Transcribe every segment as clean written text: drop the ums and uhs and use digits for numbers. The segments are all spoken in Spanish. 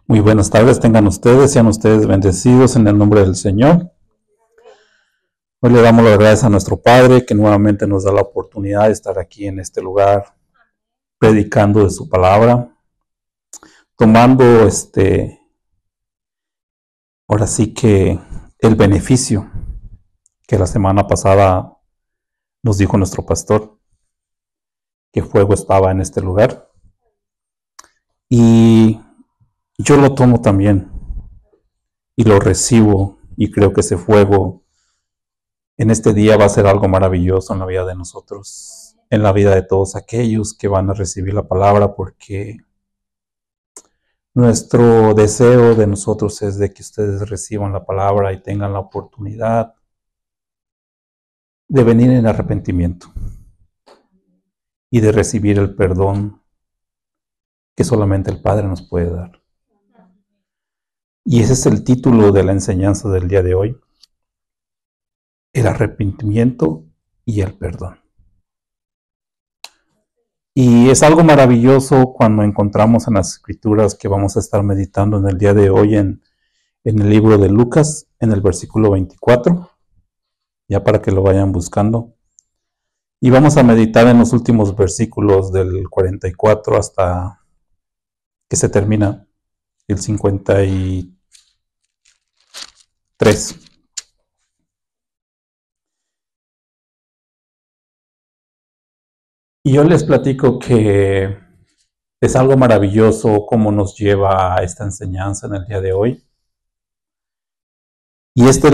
Muy buenas tardes, tengan ustedes, sean ustedes bendecidos en el nombre del Señor. Hoy le damos las gracias a nuestro Padre que nuevamente nos da la oportunidad de estar aquí en este lugar predicando de su palabra, tomando ahora sí que el beneficio que la semana pasada nos dijo nuestro pastor, que fuego estaba en este lugar. Y yo lo tomo también y lo recibo y creo que ese fuego en este día va a ser algo maravilloso en la vida de nosotros, en la vida de todos aquellos que van a recibir la palabra, porque nuestro deseo de nosotros es de que ustedes reciban la palabra y tengan la oportunidad de venir en arrepentimiento y de recibir el perdón que solamente el Padre nos puede dar. Y ese es el título de la enseñanza del día de hoy: el arrepentimiento y el perdón. Y es algo maravilloso cuando encontramos en las escrituras que vamos a estar meditando en el día de hoy en el libro de Lucas, en el versículo 24, ya para que lo vayan buscando. Y vamos a meditar en los últimos versículos del 44 hasta que se termina el 53. Y yo les platico que es algo maravilloso cómo nos lleva a esta enseñanza en el día de hoy. Y esta es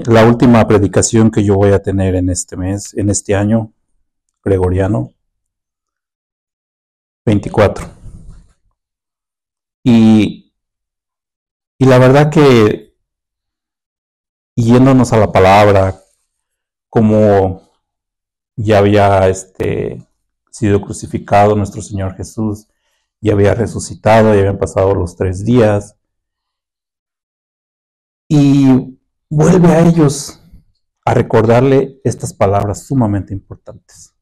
la última predicación que yo voy a tener en este mes, en este año gregoriano 24. Y la verdad que, yéndonos a la palabra, como ya había sido crucificado nuestro Señor Jesús, ya había resucitado, ya habían pasado los 3 días, y vuelve a ellos a recordarle estas palabras sumamente importantes: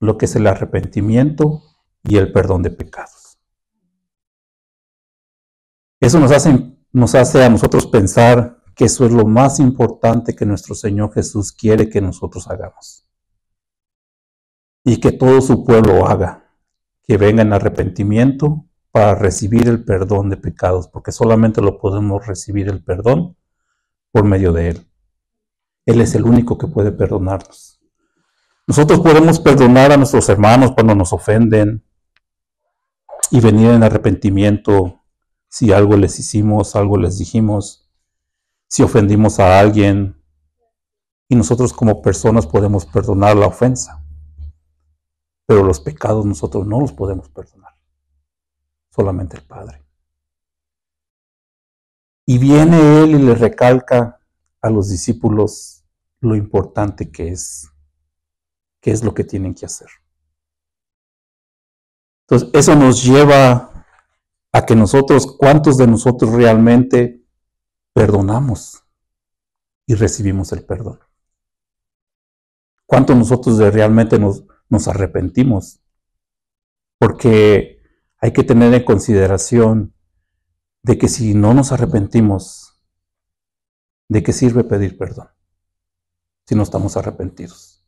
lo que es el arrepentimiento y el perdón de pecados. Eso nos hace a nosotros pensar que eso es lo más importante que nuestro Señor Jesús quiere que nosotros hagamos. Y que todo su pueblo haga, que venga en arrepentimiento para recibir el perdón de pecados, porque solamente lo podemos recibir el perdón por medio de Él. Él es el único que puede perdonarnos. Nosotros podemos perdonar a nuestros hermanos cuando nos ofenden y venir en arrepentimiento si algo les hicimos, algo les dijimos, si ofendimos a alguien, y nosotros como personas podemos perdonar la ofensa. Pero los pecados nosotros no los podemos perdonar, solamente el Padre. Y viene Él y le recalca a los discípulos lo importante que es lo que tienen que hacer. Entonces, eso nos lleva a que nosotros, ¿cuántos de nosotros realmente perdonamos y recibimos el perdón? ¿Cuántos nosotros realmente nos arrepentimos? Porque hay que tener en consideración de que si no nos arrepentimos, ¿de qué sirve pedir perdón si no estamos arrepentidos?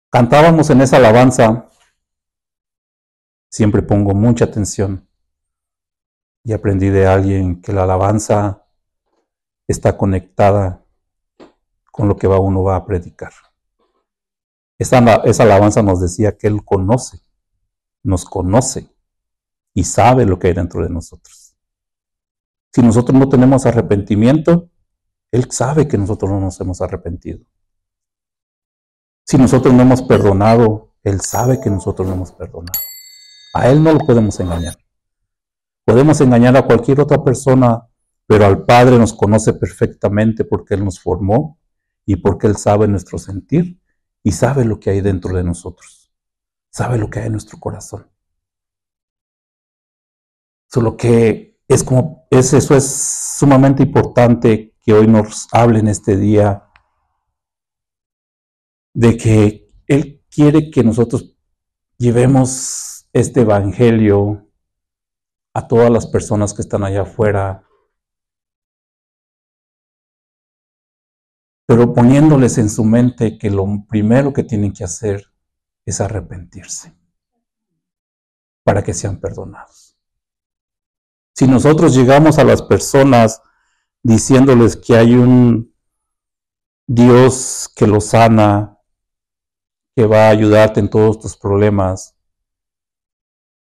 Cantábamos en esa alabanza, siempre pongo mucha atención, y aprendí de alguien que la alabanza está conectada con lo que uno va a predicar. Esa alabanza nos decía que Él nos conoce y sabe lo que hay dentro de nosotros. Si nosotros no tenemos arrepentimiento, Él sabe que nosotros no nos hemos arrepentido. Si nosotros no hemos perdonado, Él sabe que nosotros no hemos perdonado. A Él no lo podemos engañar. Podemos engañar a cualquier otra persona, pero al Padre nos conoce perfectamente porque Él nos formó y porque Él sabe nuestro sentir y sabe lo que hay dentro de nosotros. Sabe lo que hay en nuestro corazón. Solo que eso es sumamente importante que hoy nos hable en este día, de que Él quiere que nosotros llevemos este evangelio a todas las personas que están allá afuera, pero poniéndoles en su mente que lo primero que tienen que hacer es arrepentirse para que sean perdonados. Si nosotros llegamos a las personas diciéndoles que hay un Dios que los sana, que va a ayudarte en todos tus problemas,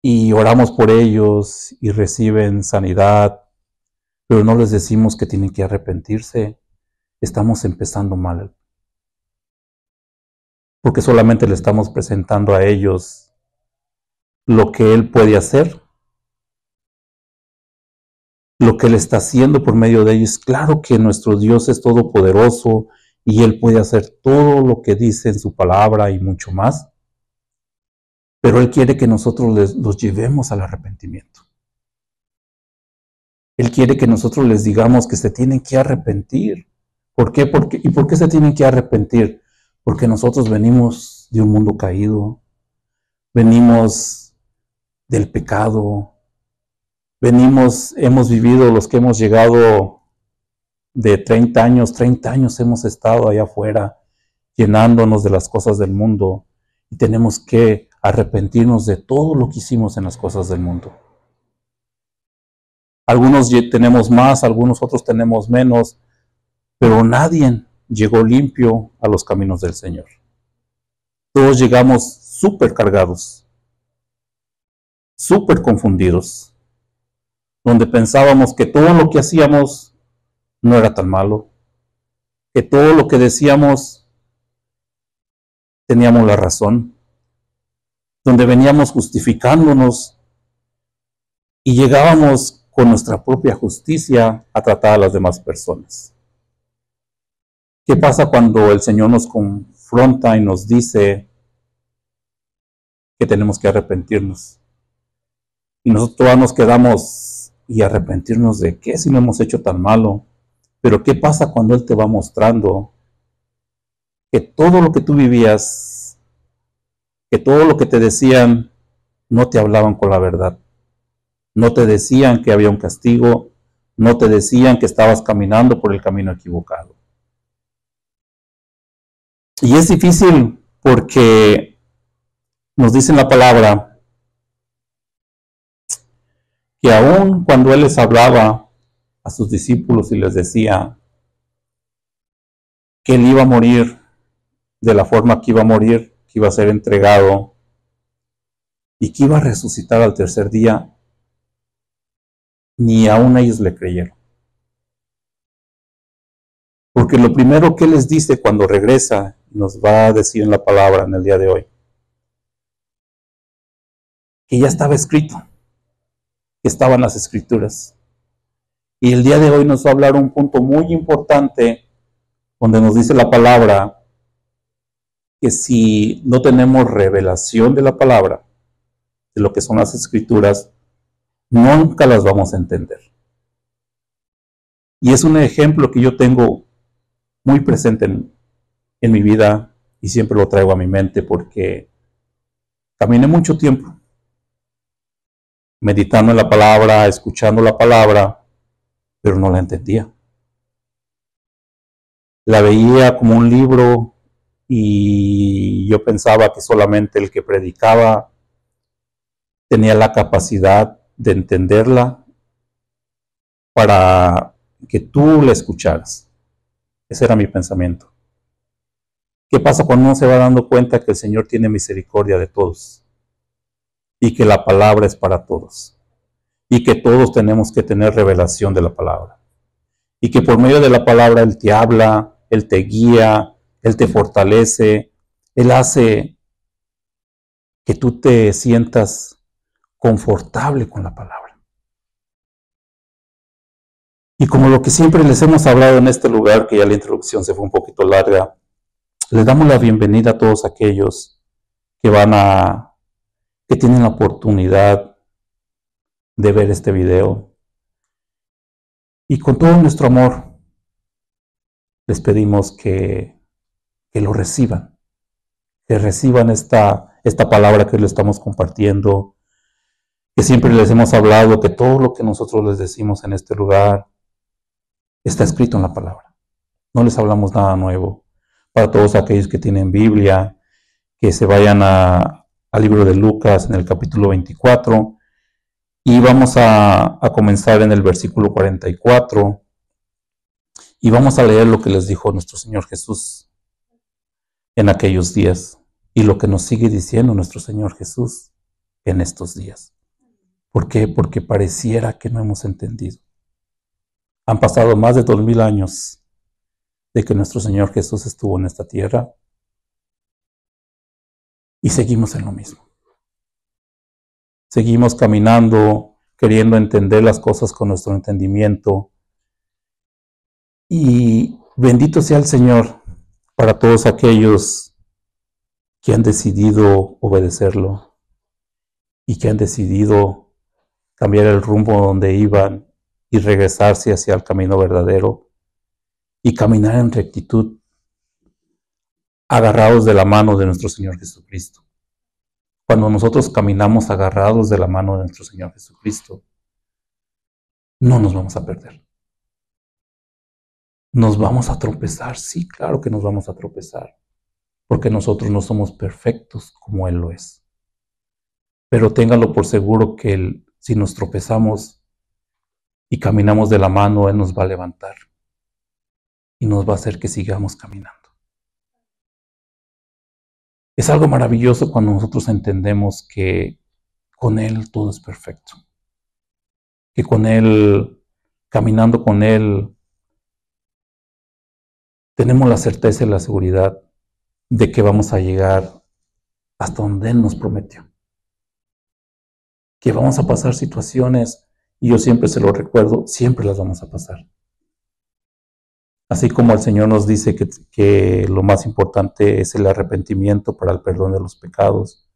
y oramos por ellos y reciben sanidad, pero no les decimos que tienen que arrepentirse, estamos empezando mal. Porque solamente le estamos presentando a ellos lo que Él puede hacer, lo que Él está haciendo por medio de ellos. Claro que nuestro Dios es todopoderoso y Él puede hacer todo lo que dice en su palabra y mucho más, pero Él quiere que nosotros los llevemos al arrepentimiento. Él quiere que nosotros les digamos que se tienen que arrepentir. ¿Por qué? ¿Y por qué se tienen que arrepentir? Porque nosotros venimos de un mundo caído, venimos del pecado, hemos vivido, los que hemos llegado de 30 años hemos estado allá afuera llenándonos de las cosas del mundo y tenemos que arrepentirnos de todo lo que hicimos en las cosas del mundo. Algunos tenemos más, algunos otros tenemos menos, pero nadie llegó limpio a los caminos del Señor. Todos llegamos súper cargados, súper confundidos, donde pensábamos que todo lo que hacíamos no era tan malo, que todo lo que decíamos teníamos la razón, donde veníamos justificándonos y llegábamos con nuestra propia justicia a tratar a las demás personas. ¿Qué pasa cuando el Señor nos confronta y nos dice que tenemos que arrepentirnos? Y nosotros todos nos quedamos, ¿y arrepentirnos de qué si no hemos hecho tan malo? Pero ¿qué pasa cuando Él te va mostrando que todo lo que tú vivías, que todo lo que te decían, no te hablaban con la verdad? No te decían que había un castigo, no te decían que estabas caminando por el camino equivocado. Y es difícil porque nos dice en la palabra que aun cuando Él les hablaba a sus discípulos y les decía que Él iba a morir de la forma que iba a morir, que iba a ser entregado y que iba a resucitar al tercer día, ni aún ellos le creyeron. Porque lo primero que Él les dice cuando regresa, nos va a decir en la palabra en el día de hoy, que ya estaba escrito, que estaban las escrituras. Y el día de hoy nos va a hablar un punto muy importante donde nos dice la palabra que si no tenemos revelación de la palabra, de lo que son las escrituras, nunca las vamos a entender. Y es un ejemplo que yo tengo muy presente en mi vida y siempre lo traigo a mi mente porque caminé mucho tiempo meditando en la palabra, escuchando la palabra, pero no la entendía. La veía como un libro y yo pensaba que solamente el que predicaba tenía la capacidad de entenderla para que tú la escucharas. Ese era mi pensamiento. ¿Qué pasa cuando uno se va dando cuenta que el Señor tiene misericordia de todos? Y que la palabra es para todos. Y que todos tenemos que tener revelación de la palabra. Y que por medio de la palabra Él te habla, Él te guía, Él te fortalece, Él hace que tú te sientas confortable con la palabra. Y como lo que siempre les hemos hablado en este lugar, que ya la introducción se fue un poquito larga, les damos la bienvenida a todos aquellos que que tienen la oportunidad de ver este video. Y con todo nuestro amor, les pedimos que lo reciban, que reciban esta palabra que le estamos compartiendo, que siempre les hemos hablado que todo lo que nosotros les decimos en este lugar está escrito en la palabra. No les hablamos nada nuevo. Para todos aquellos que tienen Biblia, que se vayan al libro de Lucas en el capítulo 24 y vamos a comenzar en el versículo 44 y vamos a leer lo que les dijo nuestro Señor Jesús en aquellos días y lo que nos sigue diciendo nuestro Señor Jesús en estos días. ¿Por qué? Porque pareciera que no hemos entendido. Han pasado más de 2000 años de que nuestro Señor Jesús estuvo en esta tierra y seguimos en lo mismo. Seguimos caminando, queriendo entender las cosas con nuestro entendimiento. Y bendito sea el Señor para todos aquellos que han decidido obedecerlo y que han decidido cambiar el rumbo donde iban y regresarse hacia el camino verdadero y caminar en rectitud, agarrados de la mano de nuestro Señor Jesucristo. Cuando nosotros caminamos agarrados de la mano de nuestro Señor Jesucristo, no nos vamos a perder. ¿Nos vamos a tropezar? Sí, claro que nos vamos a tropezar, porque nosotros no somos perfectos como Él lo es. Pero téngalo por seguro que si nos tropezamos y caminamos de la mano, Él nos va a levantar y nos va a hacer que sigamos caminando. Es algo maravilloso cuando nosotros entendemos que con Él todo es perfecto, que con Él, caminando con Él, tenemos la certeza y la seguridad de que vamos a llegar hasta donde Él nos prometió. Que vamos a pasar situaciones, y yo siempre se lo recuerdo, siempre las vamos a pasar. Así como el Señor nos dice que lo más importante es el arrepentimiento para el perdón de los pecados,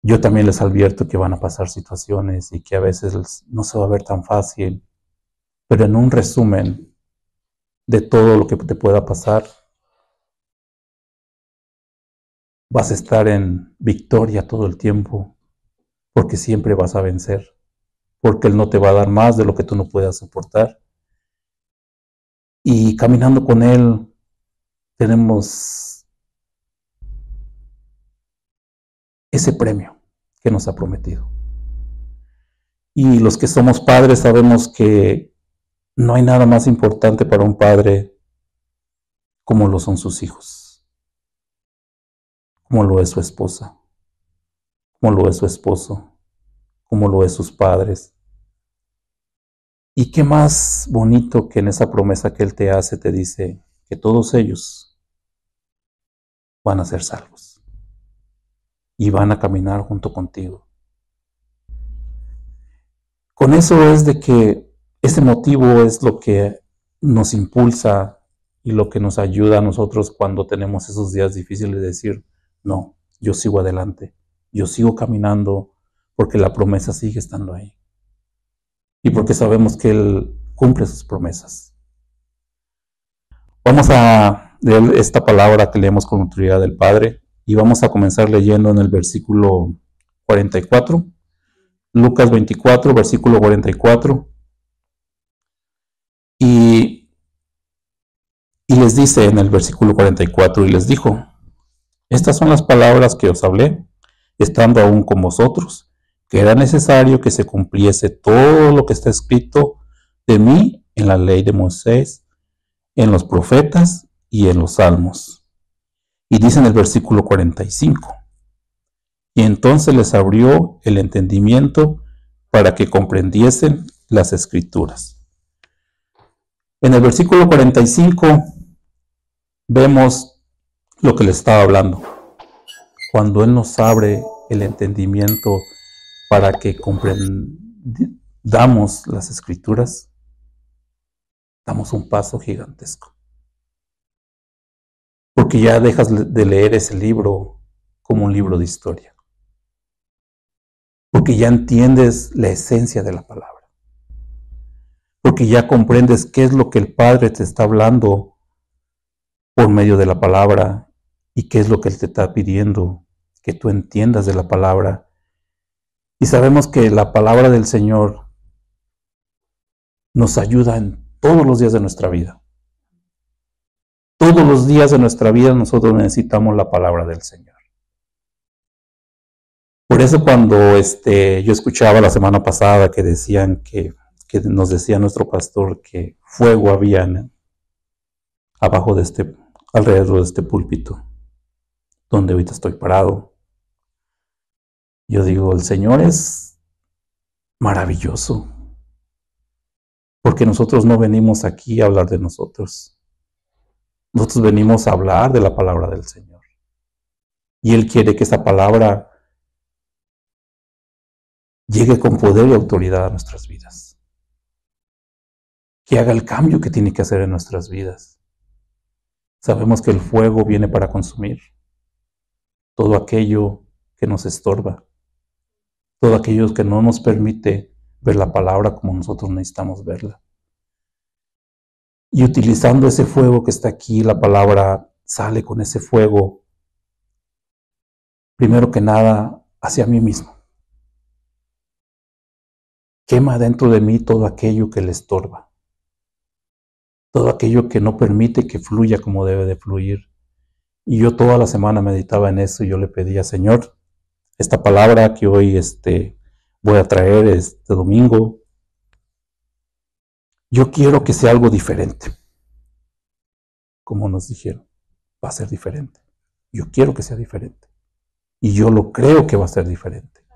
yo también les advierto que van a pasar situaciones y que a veces no se va a ver tan fácil, pero en un resumen de todo lo que te pueda pasar, vas a estar en victoria todo el tiempo, porque siempre vas a vencer, porque Él no te va a dar más de lo que tú no puedas soportar. Y caminando con Él tenemos ese premio que nos ha prometido. Y los que somos padres sabemos que no hay nada más importante para un padre como lo son sus hijos, como lo es su esposa, como lo es su esposo, como lo es sus padres. Y qué más bonito que en esa promesa que Él te hace, te dice que todos ellos van a ser salvos y van a caminar junto contigo. Con eso es de que ese motivo es lo que nos impulsa y lo que nos ayuda a nosotros cuando tenemos esos días difíciles de decir, no, yo sigo adelante, yo sigo caminando porque la promesa sigue estando ahí. Y porque sabemos que Él cumple sus promesas. Vamos a leer esta palabra que leemos con autoridad del Padre y vamos a comenzar leyendo en el versículo 44, Lucas 24, versículo 44. Y les dice en el versículo 44, y les dijo, estas son las palabras que os hablé, estando aún con vosotros, que era necesario que se cumpliese todo lo que está escrito de mí en la ley de Moisés, en los profetas y en los salmos. Y dice en el versículo 45, y entonces les abrió el entendimiento para que comprendiesen las escrituras. En el versículo 45 vemos lo que le estaba hablando. Cuando Él nos abre el entendimiento para que comprendamos las escrituras, damos un paso gigantesco. Porque ya dejas de leer ese libro como un libro de historia. Porque ya entiendes la esencia de la palabra. Porque ya comprendes qué es lo que el Padre te está hablando por medio de la palabra y qué es lo que Él te está pidiendo que tú entiendas de la palabra Y sabemos que la palabra del Señor nos ayuda en todos los días de nuestra vida. Todos los días de nuestra vida nosotros necesitamos la palabra del Señor. Por eso cuando yo escuchaba la semana pasada que decían que nos decía nuestro pastor que fuego había abajo de alrededor de este púlpito, donde ahorita estoy parado, yo digo, el Señor es maravilloso, porque nosotros no venimos aquí a hablar de nosotros. Nosotros venimos a hablar de la palabra del Señor. Y Él quiere que esa palabra llegue con poder y autoridad a nuestras vidas. Que haga el cambio que tiene que hacer en nuestras vidas. Sabemos que el fuego viene para consumir todo aquello que nos estorba, todo aquello que no nos permite ver la palabra como nosotros necesitamos verla. Y utilizando ese fuego que está aquí, la palabra sale con ese fuego, primero que nada, hacia mí mismo. Quema dentro de mí todo aquello que le estorba, todo aquello que no permite que fluya como debe de fluir. Y yo toda la semana meditaba en eso y yo le pedía, Señor, esta palabra que hoy voy a traer este domingo, yo quiero que sea algo diferente. Como nos dijeron, va a ser diferente. Yo quiero que sea diferente. Y yo lo creo que va a ser diferente.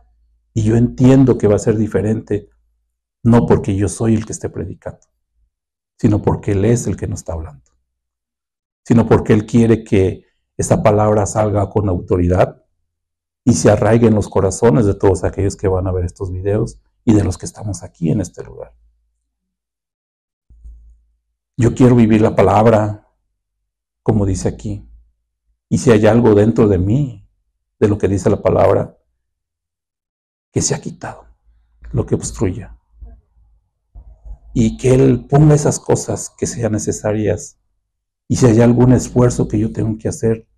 Y yo entiendo que va a ser diferente, no porque yo soy el que esté predicando, sino porque Él es el que nos está hablando. Sino porque Él quiere que esa palabra salga con autoridad y se arraigue en los corazones de todos aquellos que van a ver estos videos y de los que estamos aquí en este lugar. Yo quiero vivir la palabra, como dice aquí. Y si hay algo dentro de mí, de lo que dice la palabra, que se ha quitado, lo que obstruya. Y que Él ponga esas cosas que sean necesarias. Y si hay algún esfuerzo que yo tengo que hacer,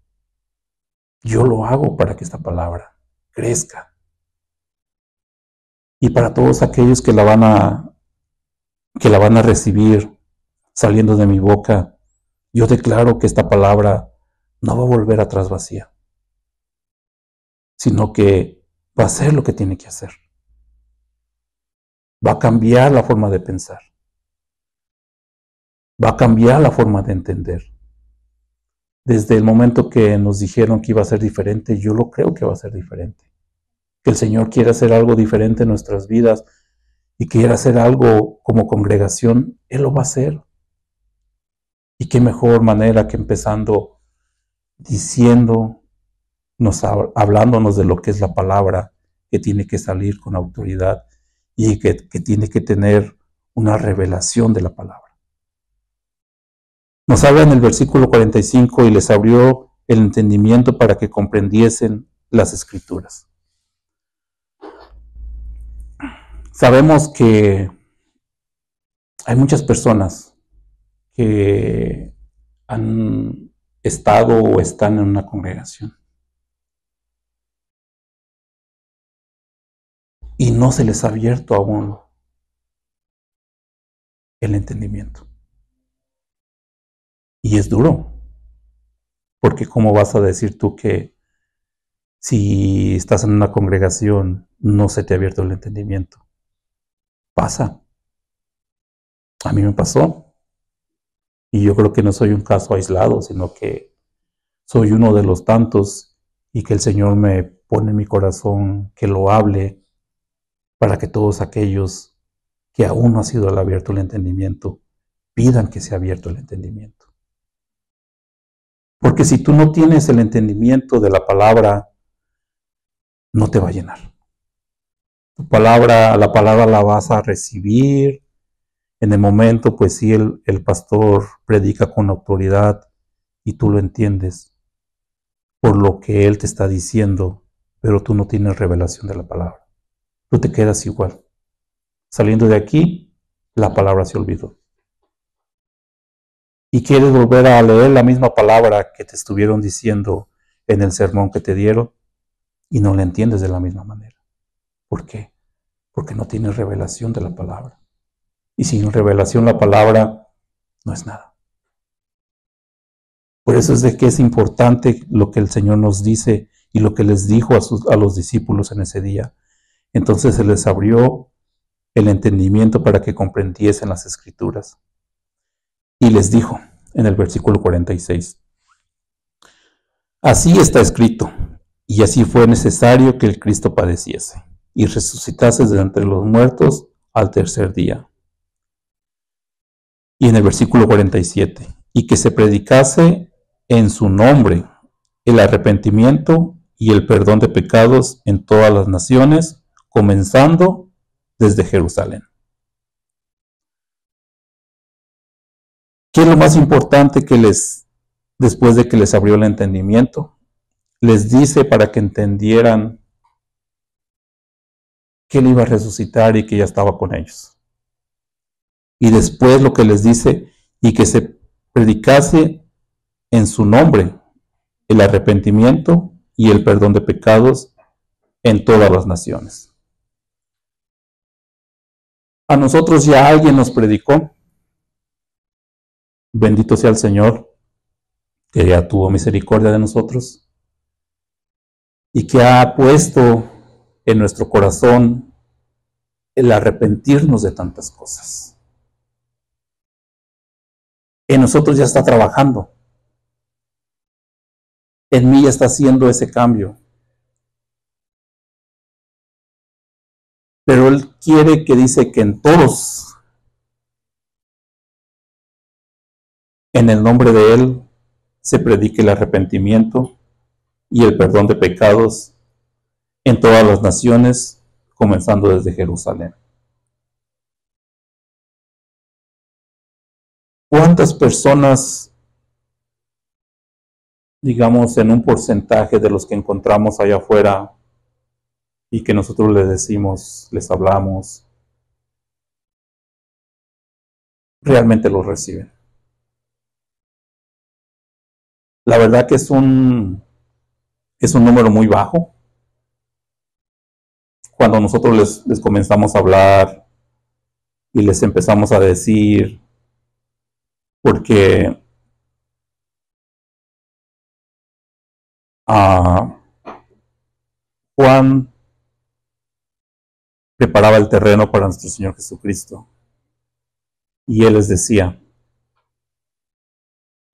yo lo hago para que esta palabra crezca. Y para todos aquellos que la van a recibir saliendo de mi boca, yo declaro que esta palabra no va a volver atrás vacía, sino que va a hacer lo que tiene que hacer. Va a cambiar la forma de pensar. Va a cambiar la forma de entender. Desde el momento que nos dijeron que iba a ser diferente, yo lo creo que va a ser diferente. Que el Señor quiere hacer algo diferente en nuestras vidas y quiere hacer algo como congregación, Él lo va a hacer. Y qué mejor manera que empezando hablándonos de lo que es la palabra, que tiene que salir con autoridad y que tiene que tener una revelación de la palabra. Nos habla en el versículo 45 y les abrió el entendimiento para que comprendiesen las Escrituras. Sabemos que hay muchas personas que han estado o están en una congregación y no se les ha abierto aún el entendimiento. Y es duro, porque ¿cómo vas a decir tú que si estás en una congregación no se te ha abierto el entendimiento? Pasa. A mí me pasó. Y yo creo que no soy un caso aislado, sino que soy uno de los tantos y que el Señor me pone en mi corazón que lo hable para que todos aquellos que aún no ha sido abierto el entendimiento pidan que sea abierto el entendimiento. Porque si tú no tienes el entendimiento de la palabra, no te va a llenar. La palabra la vas a recibir. En el momento, pues sí, el pastor predica con autoridad y tú lo entiendes por lo que él te está diciendo, pero tú no tienes revelación de la palabra. Tú te quedas igual. Saliendo de aquí, la palabra se olvidó. Y quieres volver a leer la misma palabra que te estuvieron diciendo en el sermón que te dieron y no la entiendes de la misma manera. ¿Por qué? Porque no tiene revelación de la palabra. Y sin revelación la palabra no es nada. Por eso es de que es importante lo que el Señor nos dice y lo que les dijo a los discípulos en ese día. Entonces se les abrió el entendimiento para que comprendiesen las Escrituras. Y les dijo en el versículo 46, así está escrito, y así fue necesario que el Cristo padeciese y resucitase de entre los muertos al tercer día. Y en el versículo 47, y que se predicase en su nombre el arrepentimiento y el perdón de pecados en todas las naciones, comenzando desde Jerusalén. ¿Qué es lo más importante que después de que les abrió el entendimiento? Les dice para que entendieran que Él iba a resucitar y que ya estaba con ellos. Y después lo que les dice, y que se predicase en su nombre el arrepentimiento y el perdón de pecados en todas las naciones. A nosotros ya alguien nos predicó. Bendito sea el Señor, que ya tuvo misericordia de nosotros y que ha puesto en nuestro corazón el arrepentirnos de tantas cosas. En nosotros ya está trabajando. En mí ya está haciendo ese cambio. Pero Él quiere que dice que en todos, en el nombre de Él, se predique el arrepentimiento y el perdón de pecados en todas las naciones, comenzando desde Jerusalén. ¿Cuántas personas, digamos, en un porcentaje de los que encontramos allá afuera y que nosotros les decimos, les hablamos, realmente lo reciben? La verdad que es un número muy bajo. Cuando nosotros les comenzamos a hablar y les empezamos a decir, porque Juan preparaba el terreno para nuestro Señor Jesucristo y Él les decía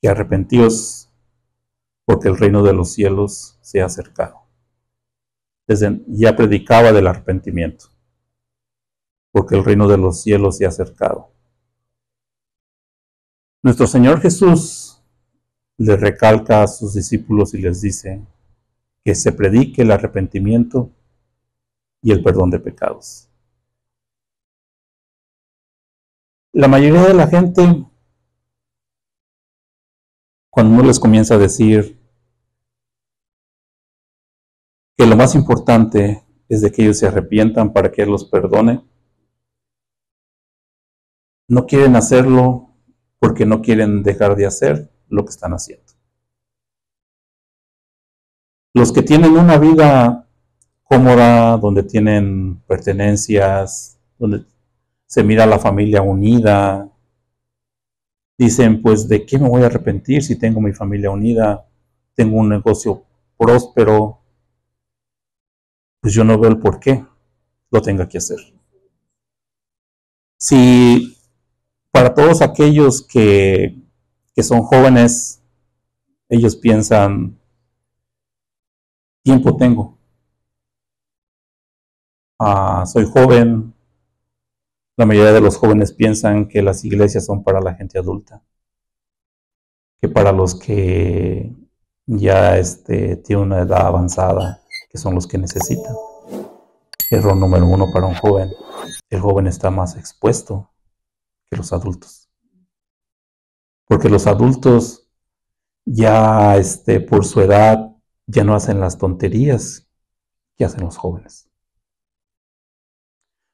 que arrepentíos porque el reino de los cielos se ha acercado. Ya predicaba del arrepentimiento, porque el reino de los cielos se ha acercado. Nuestro Señor Jesús le recalca a sus discípulos y les dice que se predique el arrepentimiento y el perdón de pecados. La mayoría de la gente, cuando uno les comienza a decir que lo más importante es de que ellos se arrepientan para que Él los perdone, no quieren hacerlo porque no quieren dejar de hacer lo que están haciendo. Los que tienen una vida cómoda, donde tienen pertenencias, donde se mira a la familia unida, dicen, pues, ¿de qué me voy a arrepentir si tengo mi familia unida? Tengo un negocio próspero, pues yo no veo el por qué lo tenga que hacer. Si para todos aquellos que son jóvenes, ellos piensan, tiempo tengo, soy joven. La mayoría de los jóvenes piensan que las iglesias son para la gente adulta, que para los que ya tienen una edad avanzada, que son los que necesitan. Error número 1 para un joven. El joven está más expuesto que los adultos. Porque los adultos ya por su edad ya no hacen las tonterías que hacen los jóvenes.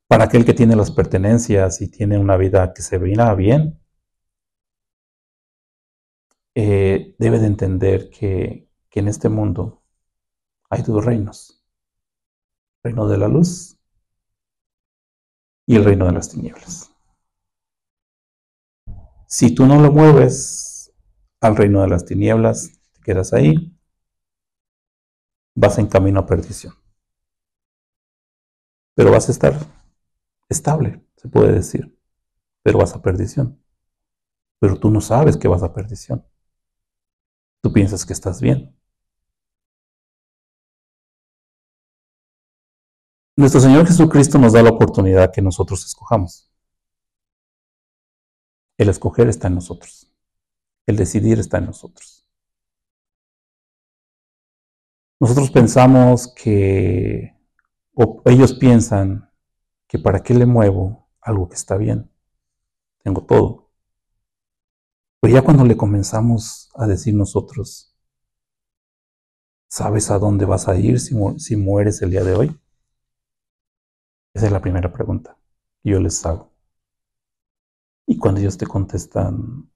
Para aquel que tiene las pertenencias y tiene una vida que se mira bien, debe de entender que en este mundo hay dos reinos. El reino de la luz y el reino de las tinieblas. Si tú no lo mueves al reino de las tinieblas, te quedas ahí, vas en camino a perdición. Pero vas a estar estable, se puede decir, pero vas a perdición. Pero tú no sabes que vas a perdición. Tú piensas que estás bien. Nuestro Señor Jesucristo nos da la oportunidad que nosotros escojamos. El escoger está en nosotros. El decidir está en nosotros. Nosotros pensamos que, o ellos piensan que para qué le muevo algo que está bien. Tengo todo. Pero ya cuando le comenzamos a decir nosotros, ¿sabes a dónde vas a ir si mueres el día de hoy? Esa es la primera pregunta que yo les hago. Y cuando ellos te contestan,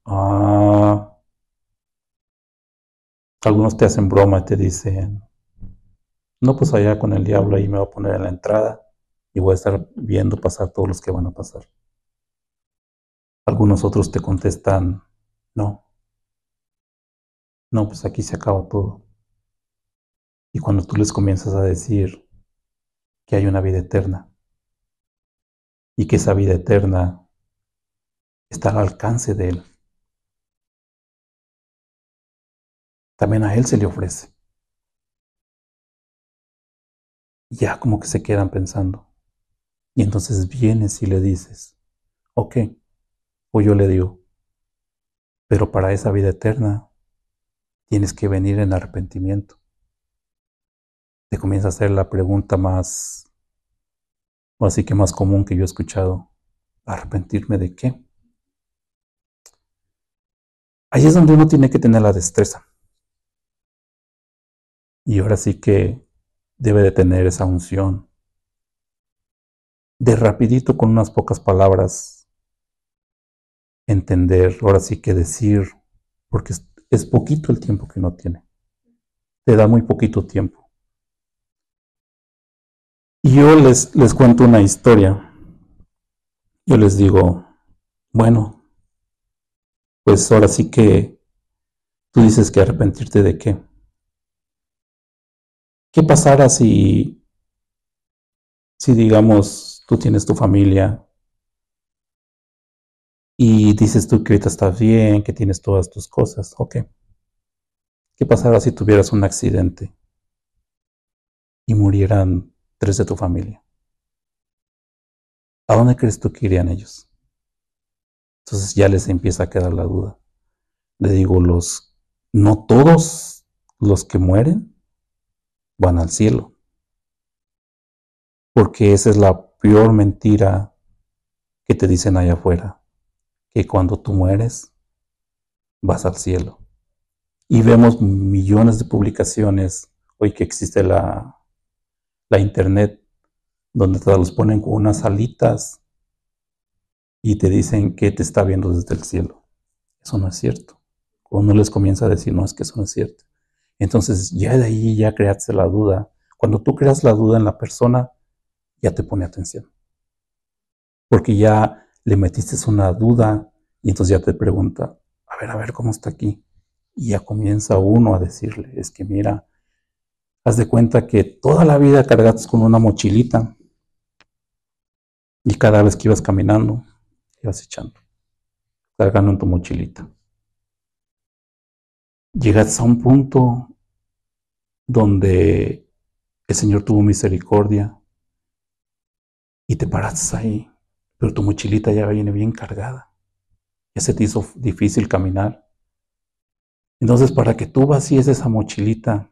algunos te hacen broma y te dicen, no, pues allá con el diablo ahí me voy a poner en la entrada y voy a estar viendo pasar todos los que van a pasar. Algunos otros te contestan, no, pues aquí se acaba todo. Y cuando tú les comienzas a decir que hay una vida eterna y que esa vida eterna está al alcance de Él, también a Él se le ofrece. Y ya como que se quedan pensando. Y entonces vienes y le dices, ok, o yo le digo, pero para esa vida eterna tienes que venir en arrepentimiento. Te comienza a hacer la pregunta más, o así que más común que yo he escuchado. ¿Arrepentirme de qué? Ahí es donde uno tiene que tener la destreza. Y ahora sí que debe de tener esa unción de rapidito con unas pocas palabras entender, ahora sí que decir, porque es poquito el tiempo que uno tiene. Te da muy poquito tiempo. Y yo les cuento una historia. Yo les digo, bueno, pues ahora sí que tú dices que arrepentirte de qué. ¿Qué pasara si digamos, tú tienes tu familia y dices tú que ahorita estás bien, que tienes todas tus cosas? Ok. ¿Qué pasara si tuvieras un accidente y murieran 3 de tu familia? ¿A dónde crees tú que irían ellos? Entonces ya les empieza a quedar la duda. Le digo, no todos los que mueren van al cielo, porque esa es la peor mentira que te dicen allá afuera, que cuando tú mueres vas al cielo. Y vemos millones de publicaciones hoy que existe la internet, donde te los ponen con unas alitas y te dicen que te está viendo desde el cielo. Eso no es cierto. Cuando uno les comienza a decir, no, es que eso no es cierto. Entonces ya de ahí ya creaste la duda. Cuando tú creas la duda en la persona, ya te pone atención. Porque ya le metiste una duda y entonces ya te pregunta, a ver, ¿cómo está aquí? Y ya comienza uno a decirle, es que mira, haz de cuenta que toda la vida cargaste con una mochilita y cada vez que ibas caminando, ibas echando, cargando en tu mochilita. Llegas a un punto donde el Señor tuvo misericordia y te paraste ahí, pero tu mochilita ya viene bien cargada. Ya se te hizo difícil caminar. Entonces, para que tú vacíes esa mochilita,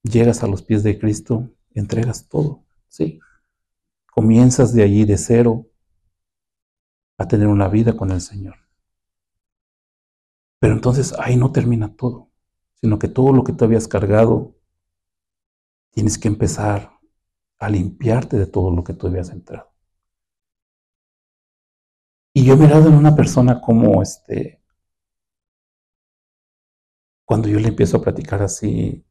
llegas a los pies de Cristo, entregas todo, ¿sí? Comienzas de allí de cero a tener una vida con el Señor. Pero entonces ahí no termina todo, sino que todo lo que tú habías cargado, tienes que empezar a limpiarte de todo lo que tú habías entrado. Y yo he mirado en una persona como cuando yo le empiezo a platicar así,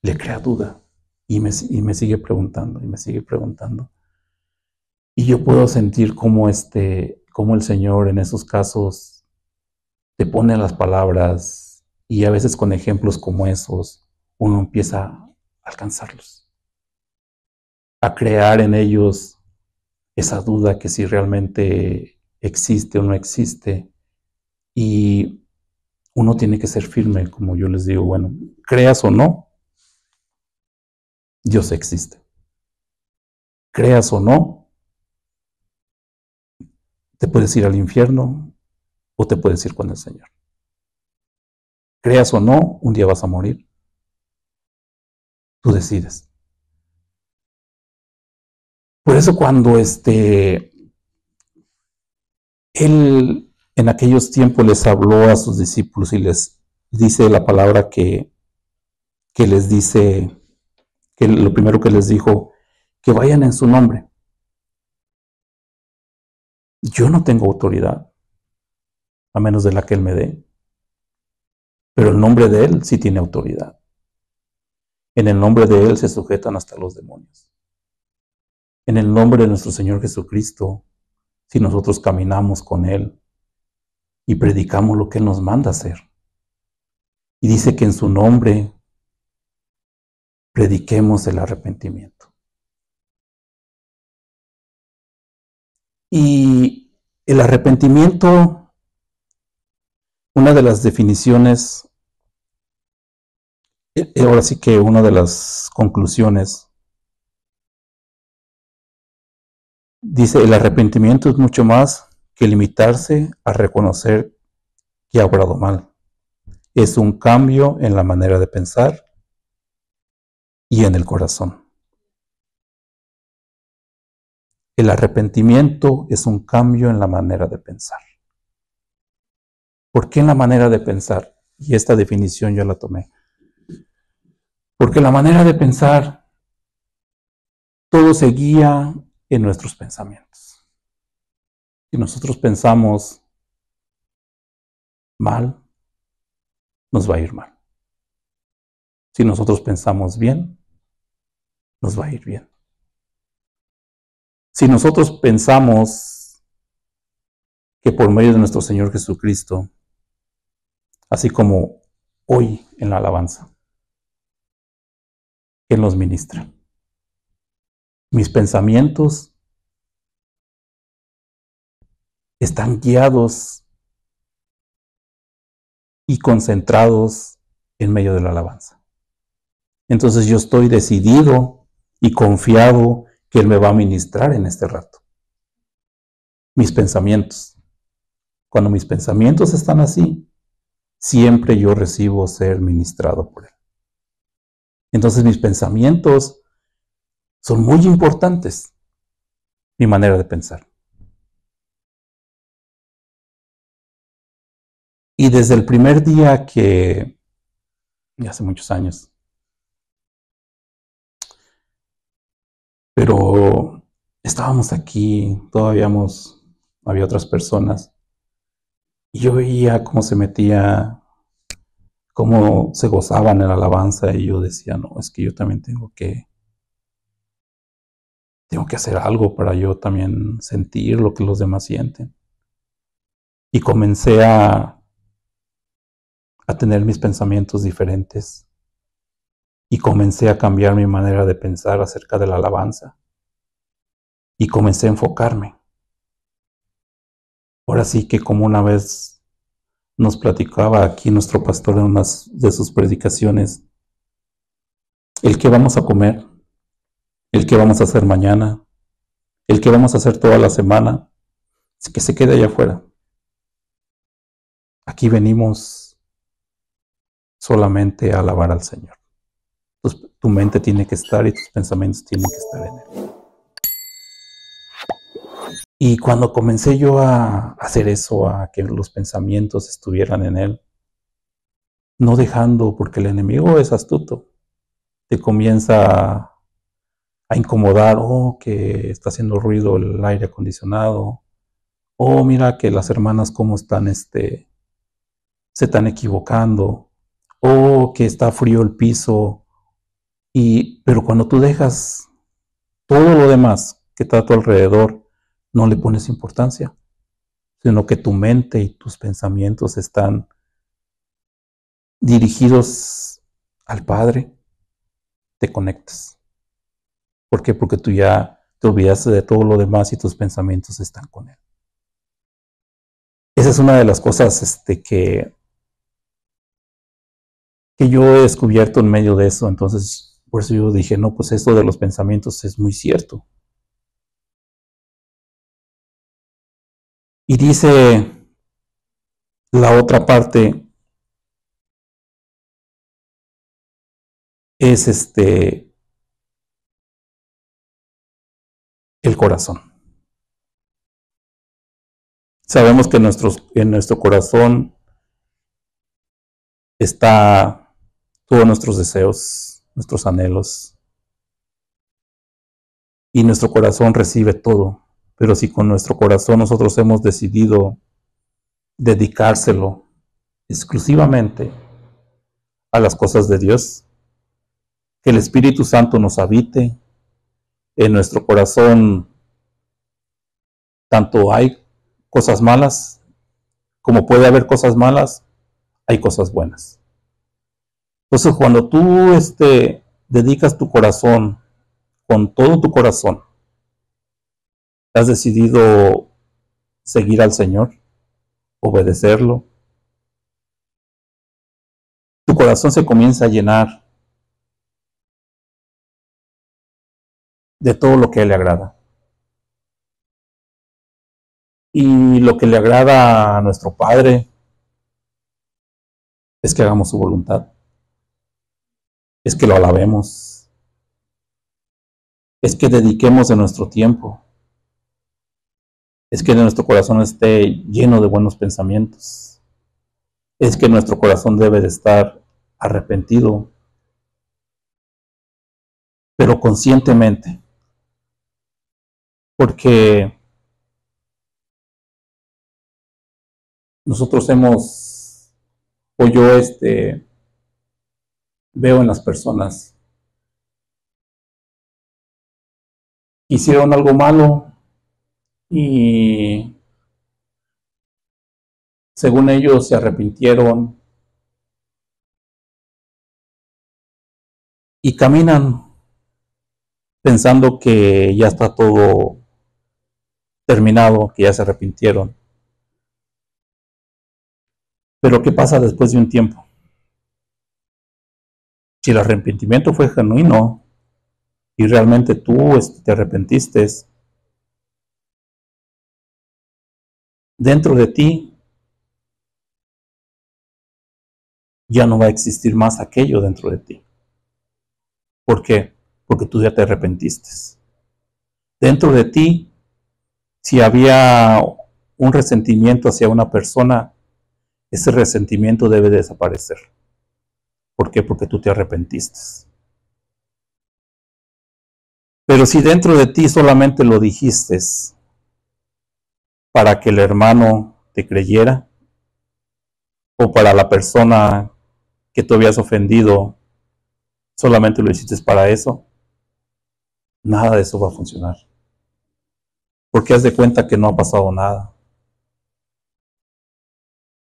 le crea duda y me sigue preguntando y me sigue preguntando. Y yo puedo sentir cómo el Señor en esos casos te pone las palabras, y a veces con ejemplos como esos uno empieza a alcanzarlos, a crear en ellos esa duda que si realmente existe o no existe. Y uno tiene que ser firme, como yo les digo, bueno, creas o no, Dios existe. Creas o no, te puedes ir al infierno o te puedes ir con el Señor. Creas o no, un día vas a morir. Tú decides. Por eso cuando Él en aquellos tiempos les habló a sus discípulos y les dice la palabra que les dice, que lo primero que les dijo, que vayan en su nombre. Yo no tengo autoridad, a menos de la que Él me dé, pero el nombre de Él sí tiene autoridad. En el nombre de Él se sujetan hasta los demonios. En el nombre de nuestro Señor Jesucristo, si nosotros caminamos con Él y predicamos lo que Él nos manda hacer, y dice que en su nombre prediquemos el arrepentimiento. Y el arrepentimiento, una de las definiciones, ahora sí que una de las conclusiones, dice, el arrepentimiento es mucho más que limitarse a reconocer que ha obrado mal. Es un cambio en la manera de pensar y en el corazón. El arrepentimiento es un cambio en la manera de pensar. ¿Por qué en la manera de pensar? Y esta definición yo la tomé. Porque la manera de pensar, todo se guía en nuestros pensamientos. Si nosotros pensamos mal, nos va a ir mal. Si nosotros pensamos bien, nos va a ir bien. Si nosotros pensamos que por medio de nuestro Señor Jesucristo, así como hoy en la alabanza, Él nos ministra, mis pensamientos están guiados y concentrados en medio de la alabanza. Entonces yo estoy decidido y confiado que Él me va a ministrar en este rato. Mis pensamientos. Cuando mis pensamientos están así, siempre yo recibo ser ministrado por Él. Entonces mis pensamientos son muy importantes, mi manera de pensar. Y desde el primer día que, hace muchos años, pero estábamos aquí, todavía había otras personas, y yo veía cómo se metía, cómo se gozaban en la alabanza, y yo decía, no, es que yo también tengo que hacer algo para yo también sentir lo que los demás sienten. Y comencé a tener mis pensamientos diferentes, y comencé a cambiar mi manera de pensar acerca de la alabanza, y comencé a enfocarme. Ahora sí que, como una vez nos platicaba aquí nuestro pastor en una de sus predicaciones, el que vamos a comer, el que vamos a hacer mañana, el que vamos a hacer toda la semana, que se quede allá afuera. Aquí venimos solamente a alabar al Señor. Entonces, tu mente tiene que estar y tus pensamientos tienen que estar en Él. Y cuando comencé yo a hacer eso, a que los pensamientos estuvieran en Él, no dejando, porque el enemigo es astuto, te comienza a incomodar, que está haciendo ruido el aire acondicionado, mira que las hermanas cómo están, se están equivocando, que está frío el piso, pero cuando tú dejas todo lo demás que está a tu alrededor no le pones importancia, sino que tu mente y tus pensamientos están dirigidos al Padre, te conectas. ¿Por qué? Porque tú ya te olvidaste de todo lo demás y tus pensamientos están con Él. Esa es una de las cosas que yo he descubierto en medio de eso. Entonces, por eso yo dije, no, pues esto de los pensamientos es muy cierto. Y dice la otra parte, es el corazón. Sabemos que en nuestro corazón está todos nuestros deseos, nuestros anhelos, y nuestro corazón recibe todo. Pero si con nuestro corazón nosotros hemos decidido dedicárselo exclusivamente a las cosas de Dios, que el Espíritu Santo nos habite en nuestro corazón, tanto hay cosas malas como puede haber cosas malas, hay cosas buenas. Entonces, cuando tú dedicas tu corazón con todo tu corazón, has decidido seguir al Señor, obedecerlo, tu corazón se comienza a llenar de todo lo que a Él le agrada. Y lo que le agrada a nuestro Padre es que hagamos su voluntad, es que lo alabemos, es que dediquemos de nuestro tiempo, es que nuestro corazón esté lleno de buenos pensamientos, es que nuestro corazón debe de estar arrepentido, pero conscientemente, porque nosotros o yo veo en las personas, hicieron algo malo y según ellos se arrepintieron y caminan pensando que ya está todo terminado, que ya se arrepintieron. Pero ¿qué pasa después de un tiempo? Si el arrepentimiento fue genuino y realmente tú te arrepentiste, dentro de ti ya no va a existir más aquello dentro de ti. ¿Por qué? Porque tú ya te arrepentiste. Dentro de ti, si había un resentimiento hacia una persona, ese resentimiento debe desaparecer. ¿Por qué? Porque tú te arrepentiste. Pero si dentro de ti solamente lo dijiste para que el hermano te creyera, o para la persona que tú habías ofendido, solamente lo hiciste para eso, nada de eso va a funcionar. Porque haz de cuenta que no ha pasado nada.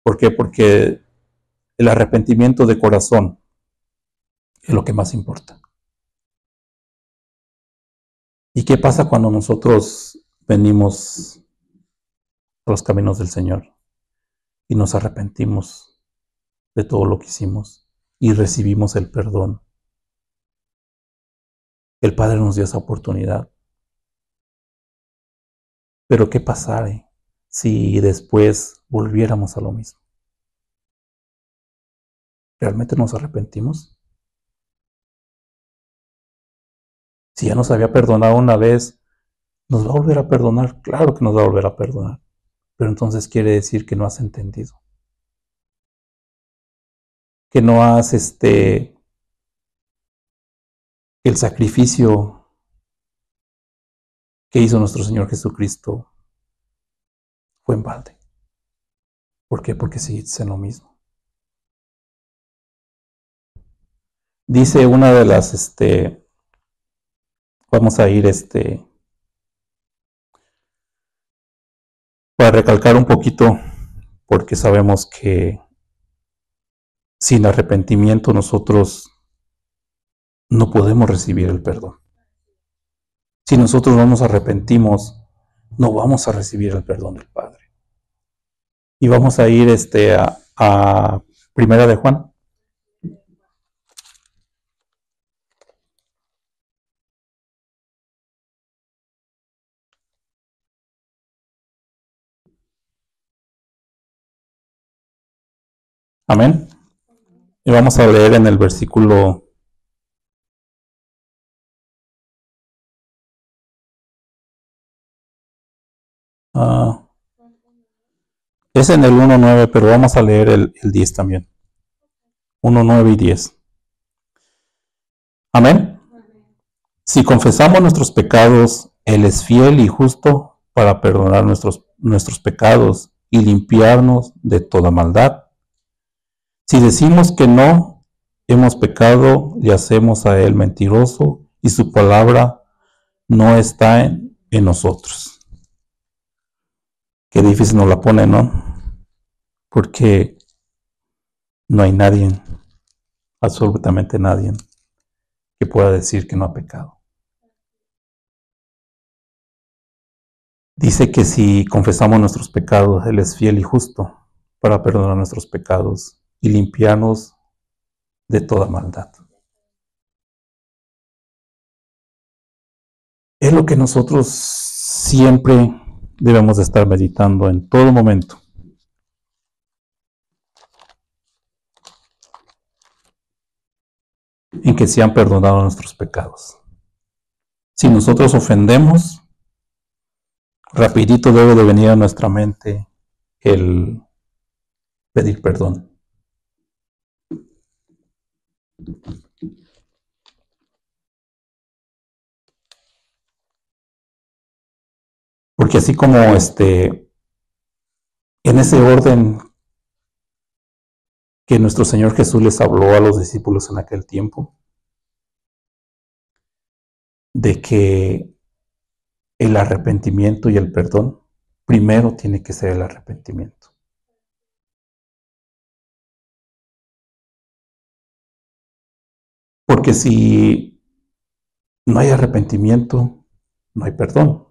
¿Por qué? Porque el arrepentimiento de corazón es lo que más importa. ¿Y qué pasa cuando nosotros venimos a los caminos del Señor y nos arrepentimos de todo lo que hicimos y recibimos el perdón? El Padre nos dio esa oportunidad. Pero ¿qué pasaría si después volviéramos a lo mismo? ¿Realmente nos arrepentimos? Si ya nos había perdonado una vez, ¿nos va a volver a perdonar? Claro que nos va a volver a perdonar. Pero entonces quiere decir que no has entendido. Que no has el sacrificio que hizo nuestro Señor Jesucristo fue en balde. ¿Por qué? Porque seguiste en lo mismo. Dice una de las, vamos a ir para recalcar un poquito, porque sabemos que sin arrepentimiento nosotros no podemos recibir el perdón. Si nosotros no nos arrepentimos, no vamos a recibir el perdón del Padre. Y vamos a ir a Primera de Juan. Amén. Y vamos a leer en el versículo es en el 1:9, pero vamos a leer el 10 también. 1:9 y 10. Amén. Si confesamos nuestros pecados, Él es fiel y justo para perdonar nuestros pecados y limpiarnos de toda maldad. Si decimos que no hemos pecado, le hacemos a Él mentiroso y su palabra no está en nosotros. Qué difícil nos la pone, ¿no? Porque no hay nadie, absolutamente nadie, que pueda decir que no ha pecado. Dice que si confesamos nuestros pecados, Él es fiel y justo para perdonar nuestros pecados y limpiarnos de toda maldad. Es lo que nosotros siempre debemos de estar meditando en todo momento. En que se han perdonado nuestros pecados. Si nosotros ofendemos, rapidito debe de venir a nuestra mente el pedir perdón. Porque así como en ese orden que nuestro Señor Jesús les habló a los discípulos en aquel tiempo, de que el arrepentimiento y el perdón, primero tiene que ser el arrepentimiento. Porque si no hay arrepentimiento, no hay perdón.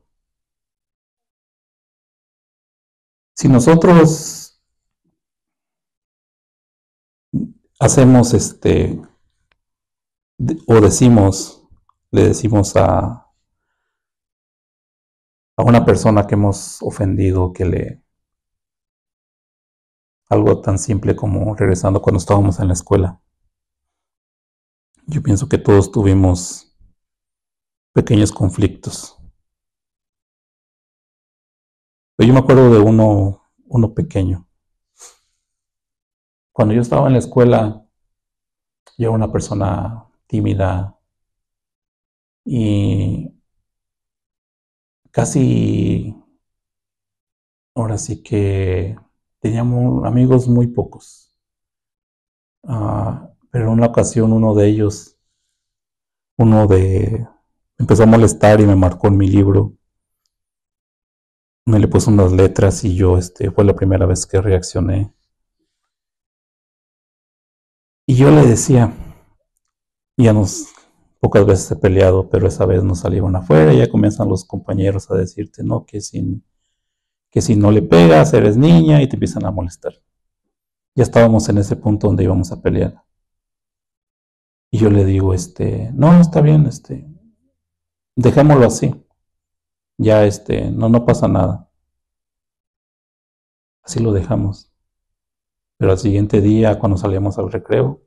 Si nosotros hacemos o le decimos a una persona que hemos ofendido, algo tan simple como regresando cuando estábamos en la escuela. Yo pienso que todos tuvimos pequeños conflictos. Pero yo me acuerdo de uno pequeño. Cuando yo estaba en la escuela, yo era una persona tímida y casi, ahora sí que teníamos amigos muy pocos. Pero en una ocasión empezó a molestar y me marcó en mi libro. Me le puso unas letras y yo, fue la primera vez que reaccioné. Y yo le decía, pocas veces he peleado, pero esa vez nos salieron afuera y ya comienzan los compañeros a decirte, no, que si no le pegas, eres niña y te empiezan a molestar. Ya estábamos en ese punto donde íbamos a pelear. Y yo le digo, no, está bien, dejémoslo así. Ya, no pasa nada. Así lo dejamos. Pero al siguiente día, cuando salíamos al recreo,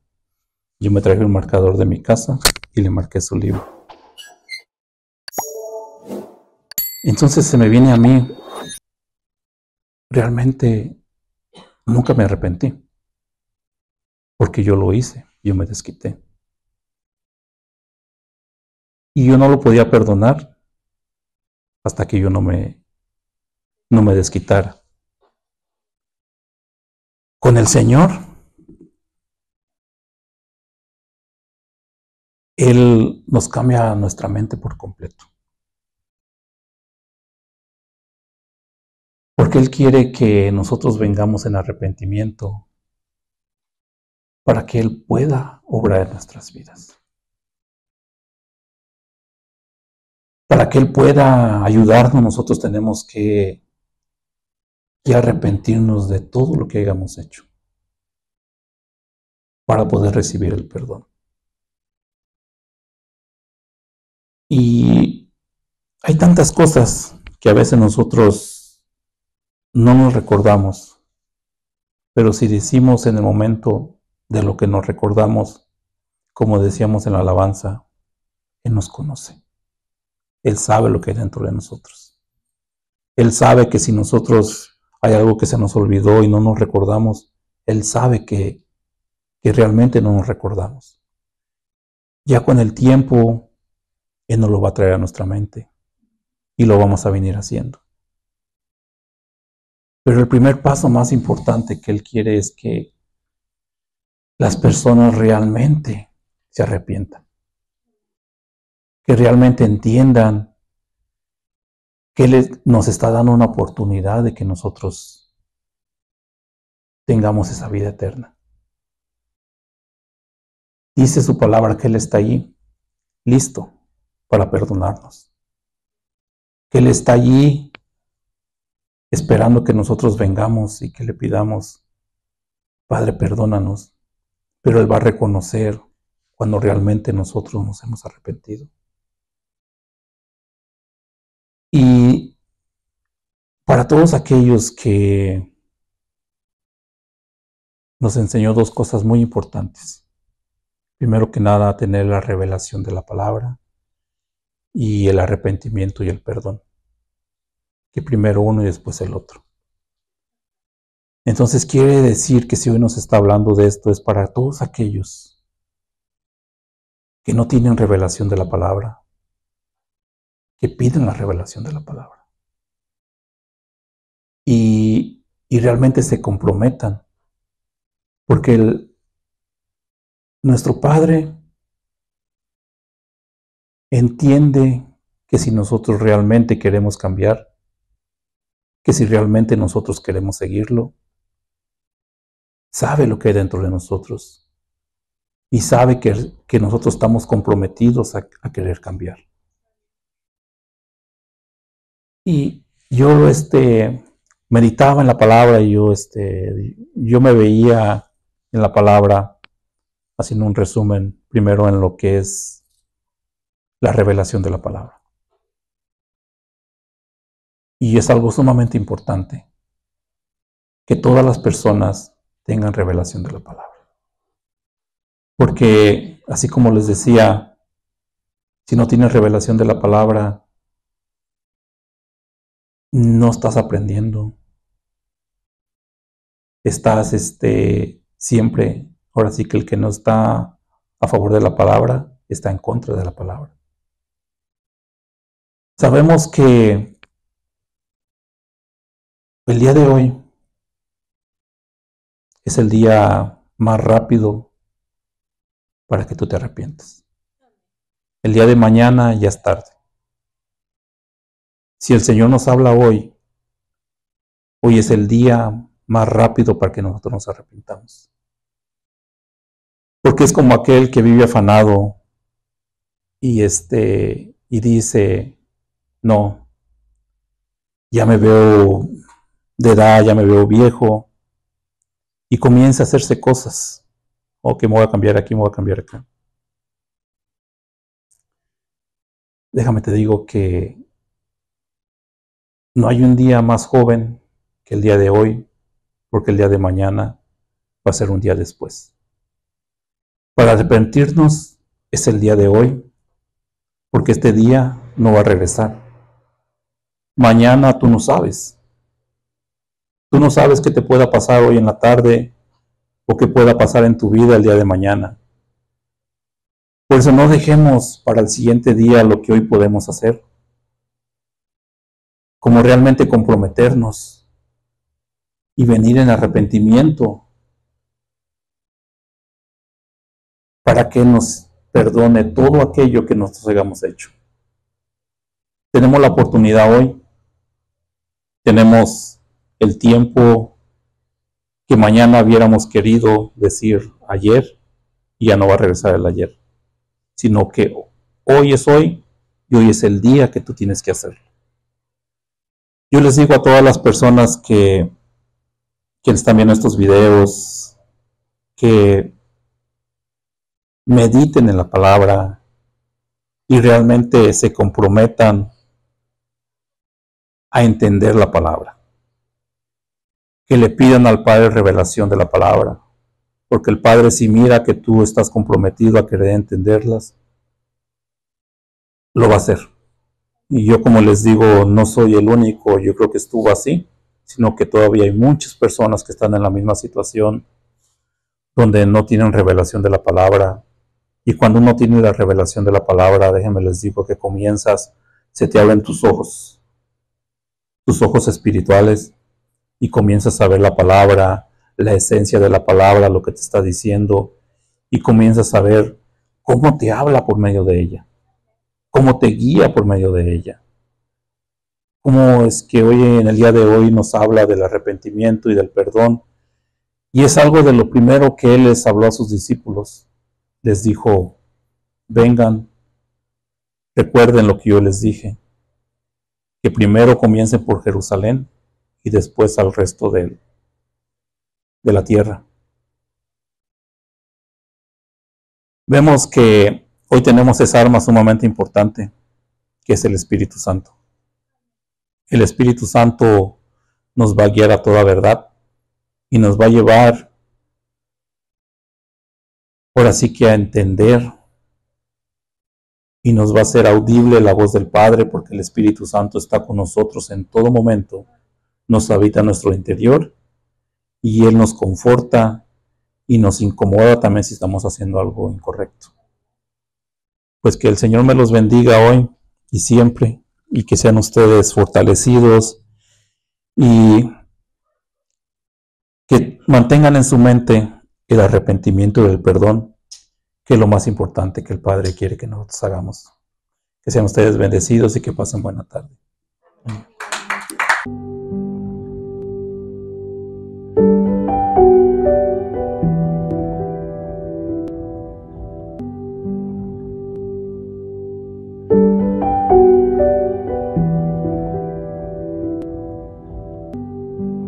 yo me traje un marcador de mi casa y le marqué su libro. Entonces se me viene a mí, realmente nunca me arrepentí, porque yo lo hice, yo me desquité. Y yo no lo podía perdonar hasta que yo no me desquitara. Con el Señor, Él nos cambia nuestra mente por completo. Porque Él quiere que nosotros vengamos en arrepentimiento para que Él pueda obrar en nuestras vidas. Para que Él pueda ayudarnos, nosotros tenemos que arrepentirnos de todo lo que hayamos hecho para poder recibir el perdón. Y hay tantas cosas que a veces nosotros no nos recordamos, pero si decimos en el momento de lo que nos recordamos, como decíamos en la alabanza, Él nos conoce. Él sabe lo que hay dentro de nosotros. Él sabe que si nosotros hay algo que se nos olvidó y no nos recordamos, Él sabe que realmente no nos recordamos. Ya con el tiempo, Él nos lo va a traer a nuestra mente y lo vamos a venir haciendo. Pero el primer paso más importante que Él quiere es que las personas realmente se arrepientan, que realmente entiendan que Él nos está dando una oportunidad de que nosotros tengamos esa vida eterna. Dice su palabra que Él está allí, listo para perdonarnos. Que Él está allí esperando que nosotros vengamos y que le pidamos, Padre, perdónanos. Pero Él va a reconocer cuando realmente nosotros nos hemos arrepentido. Y para todos aquellos que nos enseñó dos cosas muy importantes. Primero que nada, tener la revelación de la palabra y el arrepentimiento y el perdón. Que primero uno y después el otro. Entonces quiere decir que si hoy nos está hablando de esto es para todos aquellos que no tienen revelación de la palabra, que piden la revelación de la palabra. Y realmente se comprometan. Porque nuestro Padre entiende que si nosotros realmente queremos cambiar, que si realmente nosotros queremos seguirlo, sabe lo que hay dentro de nosotros y sabe que nosotros estamos comprometidos a querer cambiar. Y yo meditaba en la palabra y yo me veía en la palabra haciendo un resumen primero en lo que es la revelación de la palabra. Y es algo sumamente importante que todas las personas tengan revelación de la palabra. Porque, así como les decía, si no tienes revelación de la palabra, no estás aprendiendo. Estás siempre, ahora sí que el que no está a favor de la palabra, está en contra de la palabra. Sabemos que el día de hoy es el día más rápido para que tú te arrepientas. El día de mañana ya es tarde. Si el Señor nos habla hoy es el día más rápido para que nosotros nos arrepintamos. Porque es como aquel que vive afanado y dice, no, ya me veo de edad, ya me veo viejo, y comienza a hacerse cosas. Que me voy a cambiar aquí, me voy a cambiar acá. Déjame te digo que no hay un día más joven que el día de hoy, porque el día de mañana va a ser un día después. Para arrepentirnos es el día de hoy, porque este día no va a regresar. Mañana tú no sabes. Tú no sabes qué te pueda pasar hoy en la tarde o qué pueda pasar en tu vida el día de mañana. Por eso no dejemos para el siguiente día lo que hoy podemos hacer, como realmente comprometernos y venir en arrepentimiento para que nos perdone todo aquello que nosotros hayamos hecho. Tenemos la oportunidad hoy, tenemos el tiempo que mañana hubiéramos querido decir ayer, y ya no va a regresar el ayer, sino que hoy es hoy y hoy es el día que tú tienes que hacerlo. Yo les digo a todas las personas que están viendo estos videos, que mediten en la palabra y realmente se comprometan a entender la palabra. Que le pidan al Padre revelación de la palabra, porque el Padre, si mira que tú estás comprometido a querer entenderlas, lo va a hacer. Y yo, como les digo, no soy el único, yo creo que estuvo así, sino que todavía hay muchas personas que están en la misma situación, donde no tienen revelación de la palabra. Y cuando uno tiene la revelación de la palabra, déjenme les digo que comienzas, se te abren tus ojos espirituales, y comienzas a ver la palabra, la esencia de la palabra, lo que te está diciendo, y comienzas a ver cómo te habla por medio de ella, cómo te guía por medio de ella. Cómo es que hoy, en el día de hoy, nos habla del arrepentimiento y del perdón. Y es algo de lo primero que Él les habló a sus discípulos. Les dijo, vengan, recuerden lo que yo les dije, que primero comiencen por Jerusalén y después al resto de la tierra. Vemos que hoy tenemos esa arma sumamente importante, que es el Espíritu Santo. El Espíritu Santo nos va a guiar a toda verdad y nos va a llevar, por así que, a entender, y nos va a hacer audible la voz del Padre, porque el Espíritu Santo está con nosotros en todo momento, nos habita en nuestro interior y Él nos conforta y nos incomoda también si estamos haciendo algo incorrecto. Pues que el Señor me los bendiga hoy y siempre, y que sean ustedes fortalecidos y que mantengan en su mente el arrepentimiento y el perdón, que es lo más importante que el Padre quiere que nosotros hagamos. Que sean ustedes bendecidos y que pasen buena tarde.